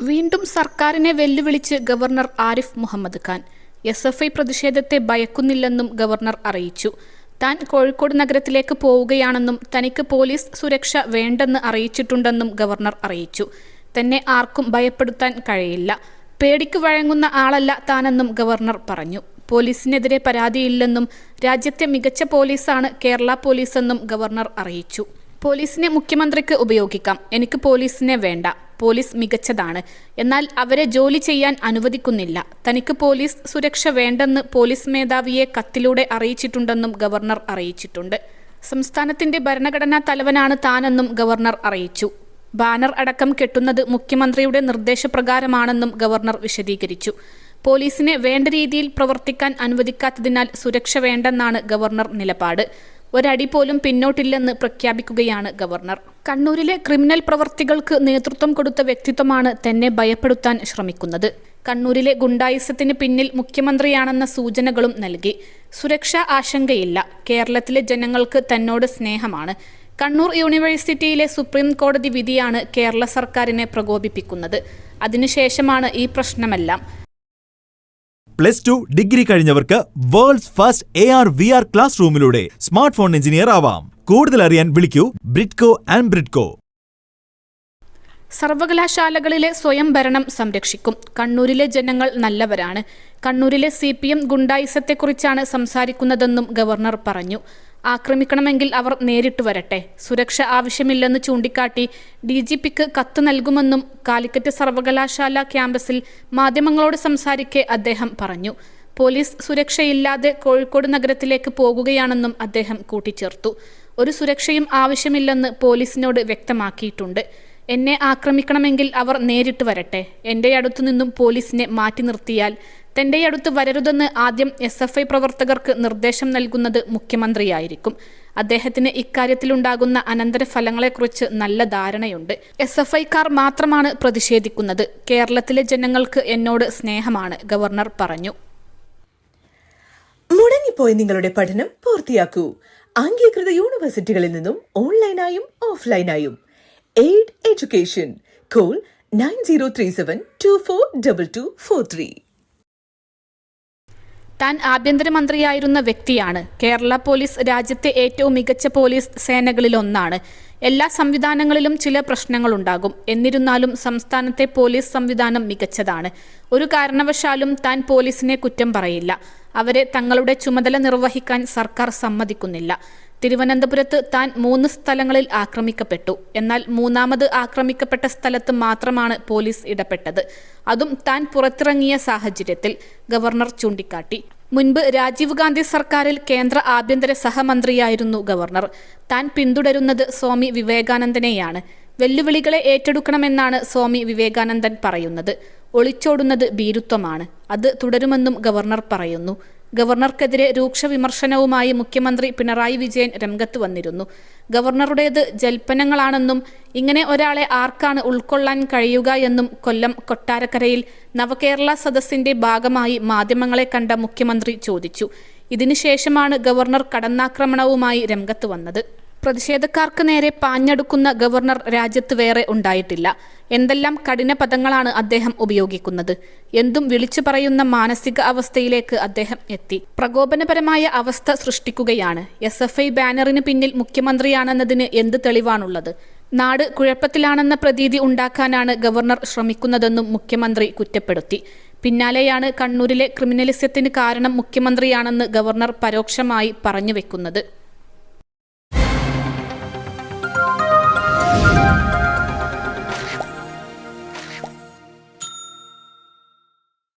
വീണ്ടും സർക്കാരിനെ വെല്ലുവിളിച്ച് ഗവർണർ ആരിഫ് മുഹമ്മദ് ഖാൻ. SFI പ്രതിഷേധത്തെ ഭയക്കുന്നില്ലെന്നും ഗവർണർ അറിയിച്ചു. താൻ കോഴിക്കോട് നഗരത്തിലേക്ക് പോവുകയാണെന്നും തനിക്ക് പോലീസ് സുരക്ഷ വേണ്ടെന്ന് അറിയിച്ചിട്ടുണ്ടെന്നും ഗവർണർ അറിയിച്ചു. തന്നെ ആർക്കും ഭയപ്പെടുത്താൻ കഴിയില്ല, പേടിക്ക് വഴങ്ങുന്ന ആളല്ല താനെന്നും ഗവർണർ പറഞ്ഞു. പോലീസിനെതിരെ പരാതിയില്ലെന്നും രാജ്യത്തെ മികച്ച പോലീസാണ് കേരള പോലീസെന്നും ഗവർണർ അറിയിച്ചു. പോലീസിനെ മുഖ്യമന്ത്രിക്ക് ഉപയോഗിക്കാം, എനിക്ക് പോലീസിനെ വേണ്ട, പോലീസ് മികച്ചതാണ്, എന്നാൽ അവരെ ജോലി ചെയ്യാൻ അനുവദിക്കുന്നില്ല. തനിക്ക് പോലീസ് സുരക്ഷ വേണ്ടെന്ന് പോലീസ് മേധാവിയെ കത്തിലൂടെ അറിയിച്ചിട്ടുണ്ടെന്നും ഗവർണർ അറിയിച്ചിട്ടുണ്ട്. സംസ്ഥാനത്തിന്റെ ഭരണഘടനാ തലവനാണ് താനെന്നും ഗവർണർ അറിയിച്ചു. ബാനർ അടക്കം കെട്ടുന്നത് മുഖ്യമന്ത്രിയുടെ നിർദ്ദേശപ്രകാരമാണെന്നും ഗവർണർ വിശദീകരിച്ചു. പോലീസിനെ വേണ്ട രീതിയിൽ പ്രവർത്തിക്കാൻ അനുവദിക്കാത്തതിനാൽ സുരക്ഷ വേണ്ടെന്നാണ് ഗവർണർ നിലപാട്. ഒരടി പോലും പിന്നോട്ടില്ലെന്ന് പ്രഖ്യാപിക്കുകയാണ് ഗവർണർ. കണ്ണൂരിലെ ക്രിമിനൽ പ്രവർത്തികൾക്ക് നേതൃത്വം കൊടുത്ത വ്യക്തിത്വമാണ് തന്നെ ഭയപ്പെടുത്താൻ ശ്രമിക്കുന്നത്. കണ്ണൂരിലെ ഗുണ്ടായിസത്തിന് പിന്നിൽ മുഖ്യമന്ത്രിയാണെന്ന സൂചനകളും നൽകി. സുരക്ഷാ ആശങ്കയില്ല, കേരളത്തിലെ ജനങ്ങൾക്ക് തന്നോട് സ്നേഹമാണ്. കണ്ണൂർ യൂണിവേഴ്സിറ്റിയിലെ സുപ്രീം കോടതി വിധിയാണ് കേരള സർക്കാരിനെ പ്രകോപിപ്പിക്കുന്നത്. അതിനുശേഷമാണ് ഈ പ്രശ്നമെല്ലാം. +2 ഡിഗ്രി കഴിഞ്ഞവർക്ക് വേൾഡ്സ് ഫസ്റ്റ് AR/VR ക്ലാസ് റൂമിലൂടെ സ്മാർട്ട് ഫോൺ എഞ്ചിനീയർ ആവാം. കൂടുതൽ അറിയാൻ വിളിക്കൂ ബ്രിഡ്കോ ആൻഡ് ബ്രിഡ്കോ. സർവകലാശാലകളിലെ സ്വയം ഭരണം സംരക്ഷിക്കും. കണ്ണൂരിലെ ജനങ്ങൾ നല്ലവരാണ്. കണ്ണൂരിലെ CPM ഗുണ്ടായിസത്തെക്കുറിച്ചാണ് സംസാരിക്കുന്നതെന്നും ഗവർണർ പറഞ്ഞു. ആക്രമിക്കണമെങ്കിൽ അവർ നേരിട്ട് വരട്ടെ, സുരക്ഷ ആവശ്യമില്ലെന്ന് ചൂണ്ടിക്കാട്ടി DGPക്ക് കത്ത് നൽകുമെന്നും കാലിക്കറ്റ് സർവകലാശാല ക്യാമ്പസിൽ മാധ്യമങ്ങളോട് സംസാരിക്കെ അദ്ദേഹം പറഞ്ഞു. പോലീസ് സുരക്ഷയില്ലാതെ കോഴിക്കോട് നഗരത്തിലേക്ക് പോകുകയാണെന്നും അദ്ദേഹം കൂട്ടിച്ചേർത്തു. ഒരു സുരക്ഷയും ആവശ്യമില്ലെന്ന് പോലീസിനോട് വ്യക്തമാക്കിയിട്ടുണ്ട്. എന്നെ ആക്രമിക്കണമെങ്കിൽ അവർ നേരിട്ട് വരട്ടെ, എൻ്റെ അടുത്തുനിന്നും പോലീസിനെ മാറ്റി നിർത്തിയാൽ തൻ്റെ അടുത്ത് വരരുതെന്ന് ആദ്യം SFI പ്രവർത്തകർക്ക് നിർദ്ദേശം നൽകുന്നത് മുഖ്യമന്ത്രിയായിരിക്കും. അദ്ദേഹത്തിന് ഇക്കാര്യത്തിലുണ്ടാകുന്ന അനന്തരഫലങ്ങളെക്കുറിച്ച് നല്ല ധാരണയുണ്ട്. SFIക്കാർ മാത്രമാണ് പ്രതിഷേധിക്കുന്നത്. കേരളത്തിലെ ജനങ്ങൾക്ക് എന്നോട് സ്നേഹമാണ്, ഗവർണർ പറഞ്ഞു. മുടങ്ങിപ്പോയി നിങ്ങളുടെ പഠനം പൂർത്തിയാക്കൂ. അംഗീകൃത യൂണിവേഴ്സിറ്റികളിൽ നിന്നും ഓൺലൈനായും ഓഫ്ലൈനായും. Aid education. കോൾ 9037242243. താൻ ആഭ്യന്തരമന്ത്രിയായിരുന്ന വ്യക്തിയാണ്. കേരള പോലീസ് രാജ്യത്തെ ഏറ്റവും മികച്ച പോലീസ് സേനകളിലൊന്നാണ്. എല്ലാ സംവിധാനങ്ങളിലും ചില പ്രശ്നങ്ങളുണ്ടാകും. എന്നിരുന്നാലും സംസ്ഥാനത്തെ പോലീസ് സംവിധാനം മികച്ചതാണ്. ഒരു കാരണവശാലും താൻ പോലീസിനെ കുറ്റം പറയില്ല. അവരെ തങ്ങളുടെ ചുമതല നിർവഹിക്കാൻ സർക്കാർ സമ്മതിക്കുന്നില്ല. തിരുവനന്തപുരത്ത് താൻ 3 സ്ഥലങ്ങളിൽ ആക്രമിക്കപ്പെട്ടു. എന്നാൽ മൂന്നാമത് ആക്രമിക്കപ്പെട്ട സ്ഥലത്ത് മാത്രമാണ് പോലീസ് ഇടപെട്ടത്. അതും താൻ പുറത്തിറങ്ങിയ സാഹചര്യത്തിൽ, ഗവർണർ ചൂണ്ടിക്കാട്ടി. മുൻപ് രാജീവ് ഗാന്ധി സർക്കാരിൽ കേന്ദ്ര ആഭ്യന്തര സഹമന്ത്രിയായിരുന്നു ഗവർണർ. താൻ പിന്തുടരുന്നത് സ്വാമി വിവേകാനന്ദനെയാണ്. വെല്ലുവിളികളെ ഏറ്റെടുക്കണമെന്നാണ് സ്വാമി വിവേകാനന്ദൻ പറയുന്നത്. ഒളിച്ചോടുന്നത് ഭീരുത്വമാണ്, അത് തുടരുമെന്നും ഗവർണർ പറയുന്നു. ഗവർണർക്കെതിരെ രൂക്ഷ വിമർശനവുമായി മുഖ്യമന്ത്രി പിണറായി വിജയൻ രംഗത്ത് വന്നിരുന്നു. ഗവർണറുടേത് ജൽപ്പനങ്ങളാണെന്നും ഇങ്ങനെ ഒരാളെ ആർക്കാണ് ഉൾക്കൊള്ളാൻ കഴിയുക എന്നും കൊല്ലം കൊട്ടാരക്കരയിൽ നവകേരള സദസ്സിന്റെ ഭാഗമായി മാധ്യമങ്ങളെ കണ്ട മുഖ്യമന്ത്രി ചോദിച്ചു. ഇതിനുശേഷമാണ് ഗവർണർ കടന്നാക്രമണവുമായി രംഗത്ത് വന്നത്. പ്രതിഷേധക്കാർക്ക് നേരെ പാഞ്ഞടുക്കുന്ന ഗവർണർ രാജ്യത്ത് വേറെ ഉണ്ടായിട്ടില്ല. എന്തെല്ലാം കഠിന പദങ്ങളാണ് അദ്ദേഹം ഉപയോഗിക്കുന്നത്. എന്തും വിളിച്ചു പറയുന്ന മാനസിക അവസ്ഥയിലേക്ക് അദ്ദേഹം എത്തി. പ്രകോപനപരമായ അവസ്ഥ സൃഷ്ടിക്കുകയാണ്. SFI ബാനറിന് പിന്നിൽ മുഖ്യമന്ത്രിയാണെന്നതിന് എന്ത് തെളിവാണുള്ളത്? നാട് കുഴപ്പത്തിലാണെന്ന പ്രതീതി ഉണ്ടാക്കാനാണ് ഗവർണർ ശ്രമിക്കുന്നതെന്നും മുഖ്യമന്ത്രി കുറ്റപ്പെടുത്തി. പിന്നാലെയാണ് കണ്ണൂരിലെ ക്രിമിനലിസത്തിന് കാരണം മുഖ്യമന്ത്രിയാണെന്ന് ഗവർണർ പരോക്ഷമായി പറഞ്ഞു വെക്കുന്നത്.